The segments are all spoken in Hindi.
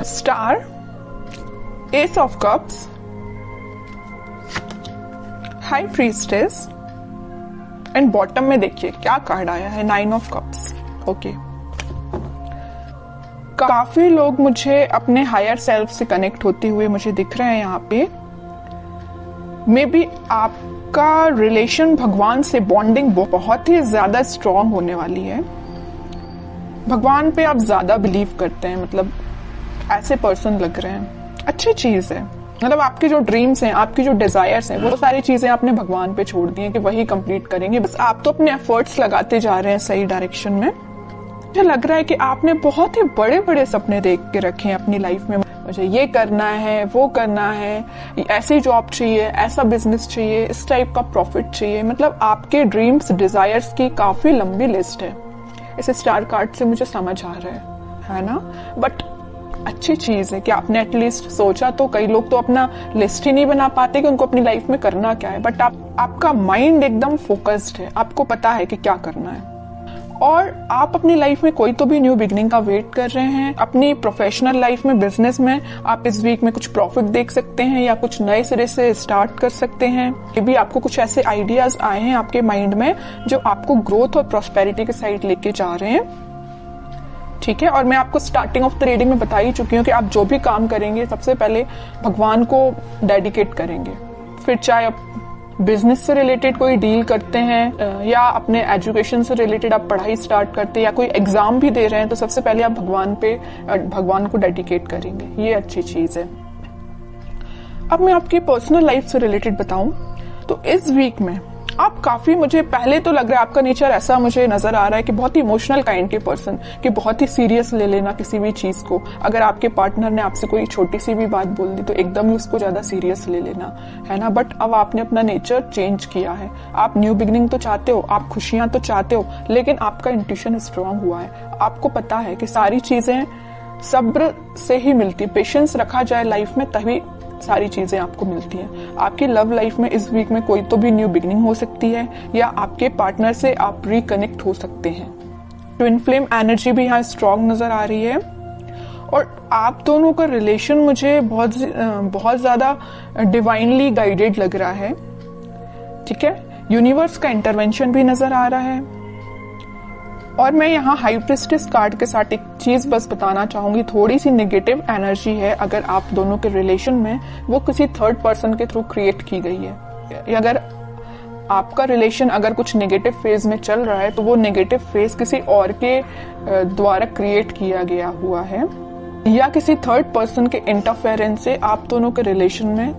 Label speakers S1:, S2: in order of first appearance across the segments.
S1: Star, S of cups, high priestess and bottom में देखिए क्या कार्ड आया है, 9 ऑफ कप्स। ओके, काफी लोग मुझे अपने हायर सेल्फ से कनेक्ट होते हुए मुझे दिख रहे हैं यहाँ पे। मे बी आपका रिलेशन भगवान से बॉन्डिंग बहुत ही ज्यादा स्ट्रांग होने वाली है। भगवान पे आप ज्यादा बिलीव करते हैं, मतलब ऐसे पर्सन लग रहे हैं। अच्छी चीज है, मतलब आपके जो ड्रीम्स हैं, आपकी जो डिजायर्स हैं, वो सारी चीजें आपने भगवान पे छोड़ दी हैं कि वही कंप्लीट करेंगे। बस आप तो अपने एफर्ट्स लगाते जा रहे हैं सही डायरेक्शन में। मुझे लग रहा है कि आपने बहुत ही बड़े बड़े सपने देख के रखे हैं अपनी लाइफ में। मुझे ये करना है, वो करना है, ऐसी जॉब चाहिए, ऐसा बिजनेस चाहिए, इस टाइप का प्रॉफिट चाहिए। मतलब आपके ड्रीम्स, डिजायर्स की काफी लंबी लिस्ट है। इस स्टार कार्ड से मुझे समझ आ रहा है ना। बट अच्छी चीज है कि आपने एटलीस्ट सोचा। तो कई लोग तो अपना लिस्ट ही नहीं बना पाते कि उनको अपनी लाइफ में करना क्या है। बट आपका माइंड एकदम फोकस्ड है, आपको पता है कि क्या करना है। और आप अपनी लाइफ में कोई तो भी न्यू बिगनिंग का वेट कर रहे हैं। अपनी प्रोफेशनल लाइफ में, बिजनेस में आप इस वीक में कुछ प्रॉफिट देख सकते हैं या कुछ नए सिरे से स्टार्ट कर सकते हैं। ये भी आपको कुछ ऐसे आइडियाज आए हैं आपके माइंड में जो आपको ग्रोथ और प्रॉस्पेरिटी के साइड लेके जा रहे हैं। ठीक है, और मैं आपको स्टार्टिंग ऑफ द रीडिंग में बता ही चुकी हूँ कि आप जो भी काम करेंगे सबसे पहले भगवान को डेडिकेट करेंगे। फिर चाहे आप बिजनेस से रिलेटेड कोई डील करते हैं या अपने एजुकेशन से रिलेटेड आप पढ़ाई स्टार्ट करते हैं या कोई एग्जाम भी दे रहे हैं, तो सबसे पहले आप भगवान को डेडिकेट करेंगे। ये अच्छी चीज है। अब मैं आपकी पर्सनल लाइफ से रिलेटेड बताऊं तो इस वीक में आप काफी, मुझे पहले तो लग रहा है आपका नेचर ऐसा मुझे नजर आ रहा है कि बहुत ही इमोशनल काइंड के पर्सन, कि बहुत ही सीरियस ले लेना किसी भी चीज को। अगर आपके पार्टनर ने आपसे कोई छोटी सी भी बात बोल दी तो एकदम ही उसको ज्यादा सीरियस ले लेना, है ना। बट अब आपने अपना नेचर चेंज किया है। आप न्यू बिगनिंग तो चाहते हो, आप खुशियां तो चाहते हो, लेकिन आपका इंट्यूशन स्ट्रांग हुआ है। आपको पता है कि सारी चीजें सब्र से ही मिलती, पेशेंस रखा जाए लाइफ में तभी सारी चीजें आपको मिलती हैं। आपकी लव लाइफ में इस वीक में कोई तो भी न्यू बिगनिंग हो सकती है या आपके पार्टनर से आप रिकनेक्ट हो सकते हैं। ट्विन फ्लेम एनर्जी भी यहाँ स्ट्रांग नजर आ रही है और आप दोनों का रिलेशन मुझे बहुत ज्यादा डिवाइनली गाइडेड लग रहा है। ठीक है, यूनिवर्स का इंटरवेंशन भी नजर आ रहा है। और मैं यहाँ हाई प्रीस्टेस कार्ड के साथ एक चीज बस बताना चाहूंगी, थोड़ी सी नेगेटिव एनर्जी है अगर आप दोनों के रिलेशन में, वो किसी थर्ड पर्सन के थ्रू क्रिएट की गई है। अगर आपका रिलेशन अगर कुछ नेगेटिव फेज में चल रहा है तो वो नेगेटिव फेज किसी और के द्वारा क्रिएट किया गया हुआ है या किसी थर्ड पर्सन के इंटरफेरेंस से आप दोनों के रिलेशन में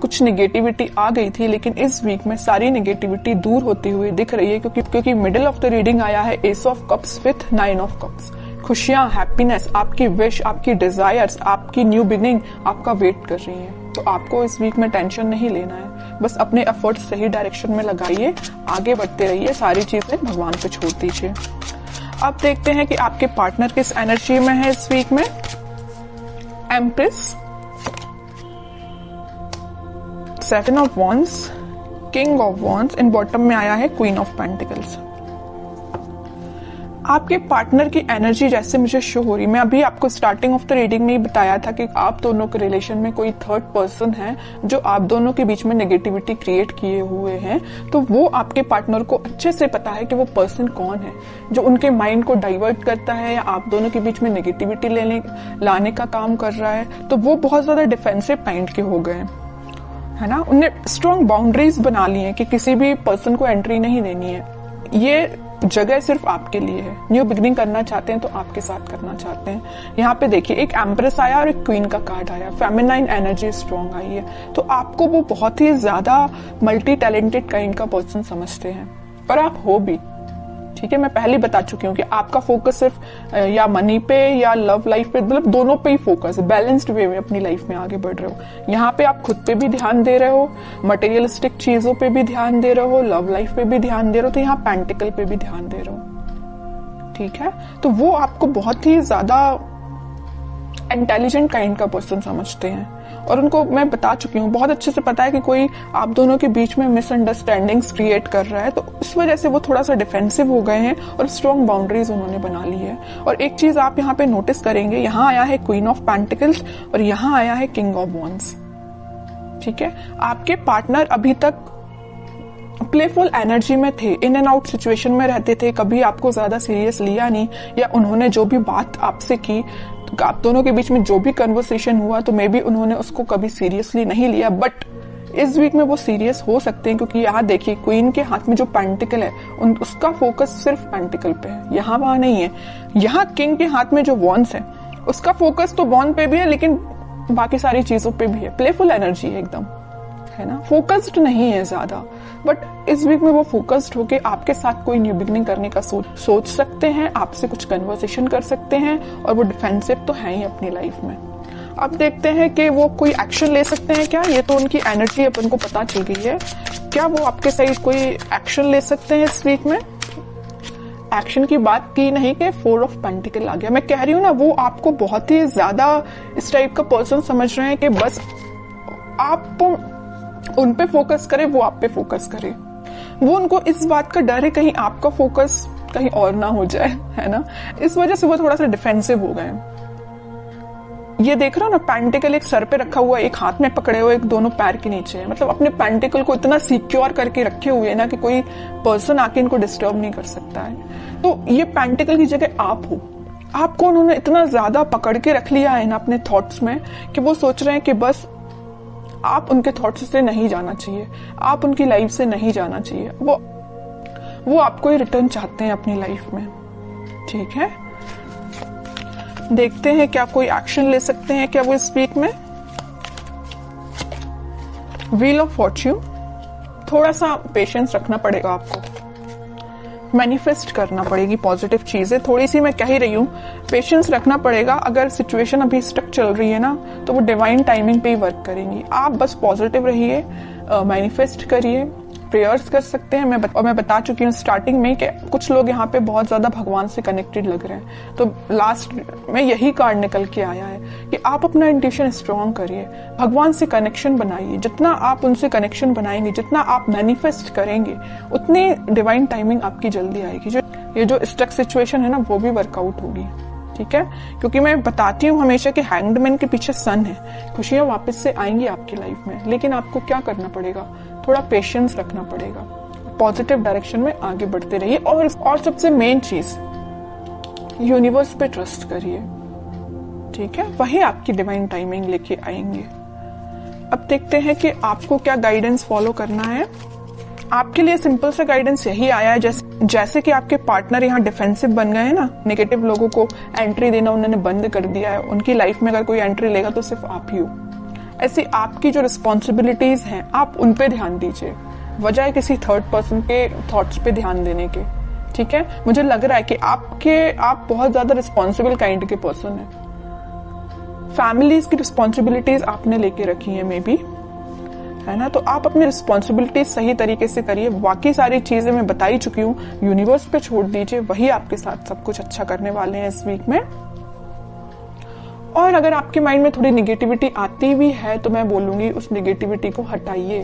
S1: कुछ नेगेटिविटी आ गई थी। लेकिन इस वीक में सारी नेगेटिविटी दूर होती हुई दिख रही है क्योंकि मिडिल ऑफ द रीडिंग आया है S of cups with 9 of cups. खुशियां, हैप्पीनेस, आपकी विश, आपकी डिजायर्स, आपकी न्यू बिगिनिंग आपका वेट कर रही है। तो आपको इस वीक में टेंशन नहीं लेना है, बस अपने एफर्ट्स सही डायरेक्शन में लगाइए, आगे बढ़ते रहिए, सारी चीजें भगवान पे छोड़ दीजिए। अब देखते हैं कि आपके पार्टनर किस एनर्जी में है इस वीक में। Empress, 7 of wands, king of wands and bottom में आया है क्वीन ऑफ पेंटिकल्स। आपके पार्टनर की एनर्जी जैसे मुझे शो हो रही, मैं अभी आपको स्टार्टिंग ऑफ द रीडिंग में ही बताया था कि आप दोनों के रिलेशन में कोई थर्ड पर्सन है जो आप दोनों के बीच में नेगेटिविटी क्रिएट किए हुए हैं। तो वो आपके पार्टनर को अच्छे से पता है कि वो पर्सन कौन है जो उनके माइंड को डाइवर्ट करता है या आप दोनों के बीच में नेगेटिविटी लाने का काम कर रहा है। तो वो बहुत ज्यादा डिफेंसिव काइंड के हो गए, है ना। उन्हें स्ट्रॉन्ग बाउंड्रीज बना ली है कि किसी भी पर्सन को एंट्री नहीं देनी है। ये जगह सिर्फ आपके लिए है। न्यू बिगनिंग करना चाहते हैं तो आपके साथ करना चाहते हैं। यहाँ पे देखिए एक एम्प्रेस आया और एक क्वीन का कार्ड आया, फेमिनाइन एनर्जी स्ट्रॉन्ग आई है। तो आपको वो बहुत ही ज्यादा मल्टी टैलेंटेड काइंड का पर्सन समझते हैं, पर आप हो भी। ठीक है, मैं पहले बता चुकी हूँ कि आपका फोकस सिर्फ या मनी पे या लव लाइफ पे, मतलब दोनों पे ही फोकस है। बैलेंस्ड वे में अपनी लाइफ में आगे बढ़ रहे हो। यहाँ पे आप खुद पे भी ध्यान दे रहे हो, मटेरियलिस्टिक चीजों पे भी ध्यान दे रहे हो, लव लाइफ पे भी ध्यान दे रहे हो, तो यहाँ पेंटिकल पे भी ध्यान दे रहे हो। ठीक है, तो वो आपको बहुत ही ज्यादा इंटेलिजेंट काइंड का पर्सन समझते हैं और उनको मैं बता चुकी हूँ, बहुत अच्छे से पता है कि कोई आप दोनों के बीच में मिसअंडरस्टैंडिंग्स क्रिएट कर रहा है, तो इस वजह से वो थोड़ा सा डिफेंसिव हो गए हैं और स्ट्रॉन्ग बाउंड्रीज उन्होंने बना ली है। और एक चीज आप यहाँ पे नोटिस करेंगे, यहाँ आया है क्वीन ऑफ पेंटिकल्स और यहाँ आया है किंग ऑफ वॉन्ड्स। ठीक है, आपके पार्टनर अभी तक प्लेफुल एनर्जी में थे, इन एंड आउट सिचुएशन में रहते थे, कभी आपको ज्यादा सीरियस लिया नहीं, या उन्होंने जो भी बात आपसे की, तो आप दोनों के बीच में जो भी कन्वर्सेशन हुआ तो मे बी उन्होंने उसको कभी सीरियसली नहीं लिया। बट इस वीक में वो सीरियस हो सकते हैं, क्योंकि यहाँ देखिए क्वीन के हाथ में जो पेंटिकल है उसका फोकस सिर्फ पेंटिकल पे है, यहाँ वहां नहीं है। यहाँ किंग के हाथ में जो वॉन्ड्स है उसका फोकस तो वॉन्ड पे भी है, लेकिन बाकी सारी चीजों पे भी है। प्लेफुल एनर्जी है एकदम, है ना, फोकस्ड नहीं है ज्यादा। बट इस वीक में वो फोकस्ड होके आपके साथ कोई न्यू बिगनिंग करने का सोच सकते हैं, आपसे कुछ कन्वर्सेशन कर सकते हैं, और वो डिफेंसिव तो है ही अपनी लाइफ में। अब देखते हैं कि वो कोई एक्शन ले सकते हैं क्या। ये तो उनकी एनर्जी अपन को पता चल गई है, क्या वो आपके साइड कोई एक्शन ले सकते हैं इस वीक में। एक्शन की बात की नहीं कि 4 ऑफ पेंटिकल आ गया। मैं कह रही हूँ ना, वो आपको बहुत ही ज्यादा इस टाइप का पर्सन समझ रहे हैं कि बस आप उन पे फोकस करें, वो आप पे फोकस करें। वो उनको इस बात का डर है कहीं आपका फोकस कहीं और ना हो जाए, है ना, इस वजह से वो थोड़ा सा डिफेंसिव हो गए। ये देख रहे हो ना, पेंटिकल एक सर पे रखा हुआ, एक हाथ में पकड़े हुए, एक दोनों पैर के नीचे है। मतलब अपने पेंटिकल को इतना सिक्योर करके रखे हुए है ना कि कोई पर्सन आके इनको डिस्टर्ब नहीं कर सकता है। तो ये पेंटिकल की जगह आप हो, आपको उन्होंने इतना ज्यादा पकड़ के रख लिया है ना अपने थॉट्स में कि वो सोच रहे हैं कि बस आप उनके थॉट्स से नहीं जाना चाहिए, आप उनकी लाइफ से नहीं जाना चाहिए। वो आपको ही रिटर्न चाहते हैं अपनी लाइफ में। ठीक है, देखते हैं क्या कोई एक्शन ले सकते हैं क्या वो इस वीक में। व्हील ऑफ फॉर्च्यून, थोड़ा सा पेशेंस रखना पड़ेगा आपको, मैनिफेस्ट करना पड़ेगी पॉजिटिव चीजें। थोड़ी सी मैं कह ही रही हूँ, पेशेंस रखना पड़ेगा। अगर सिचुएशन अभी स्टक चल रही है ना, तो वो डिवाइन टाइमिंग पे ही वर्क करेंगी। आप बस पॉजिटिव रहिए, मैनिफेस्ट करिए, प्रेयर्स कर सकते हैं। मैं बता चुकी हूँ स्टार्टिंग में कि कुछ लोग यहाँ पे बहुत ज्यादा भगवान से कनेक्टेड लग रहे हैं, तो लास्ट में यही कार्ड निकल के आया है कि आप अपना इंट्यूशन स्ट्रांग करिए, भगवान से कनेक्शन बनाइए। जितना आप उनसे कनेक्शन बनाएंगे, जितना आप मैनिफेस्ट करेंगे, उतनी डिवाइन टाइमिंग आपकी जल्दी आएगी। ये जो स्टक सिचुएशन है ना, वो भी वर्कआउट होगी। ठीक है, क्योंकि मैं बताती हूँ हमेशा कि हैंग्ड मैन के पीछे सन है। खुशियां वापस से आएंगी आपकी लाइफ में, लेकिन आपको क्या करना पड़ेगा, थोड़ा पेशेंस रखना पड़ेगा, पॉजिटिव डायरेक्शन में आगे बढ़ते रहिए। और सबसे मेन चीज, यूनिवर्स पे ट्रस्ट करिए। ठीक है, वही आपकी डिवाइन टाइमिंग लेके आएंगे। अब देखते हैं कि आपको क्या गाइडेंस फॉलो करना है। आपके लिए सिंपल सा गाइडेंस यही आया है, जैसे कि आपके पार्टनर यहाँ डिफेंसिव बन गए हैं ना, नेगेटिव लोगों को एंट्री देना उन्होंने बंद कर दिया है, उनकी लाइफ में अगर कोई एंट्री लेगा तो सिर्फ आप ही हो। ऐसे आपकी जो रिस्पॉन्सिबिलिटीज हैं आप उन पे ध्यान दीजिए, बजाय किसी थर्ड पर्सन के थॉट्स पे ध्यान देने के। ठीक है, मुझे लग रहा है कि आप बहुत ज्यादा रिस्पॉन्सिबल काइंड के पर्सन हैं। फैमिलीज की रिस्पॉन्सिबिलिटीज आपने लेके रखी है मे बी, है ना, तो आप अपनी रिस्पॉन्सिबिलिटीज सही तरीके से करिए। बाकी सारी चीजें मैं बता ही चुकी हूँ, यूनिवर्स पे छोड़ दीजिए, वही आपके साथ सब कुछ अच्छा करने वाले हैं इस वीक में। और अगर आपके माइंड में थोड़ी निगेटिविटी आती भी है तो मैं बोलूंगी उस निगेटिविटी को हटाइए।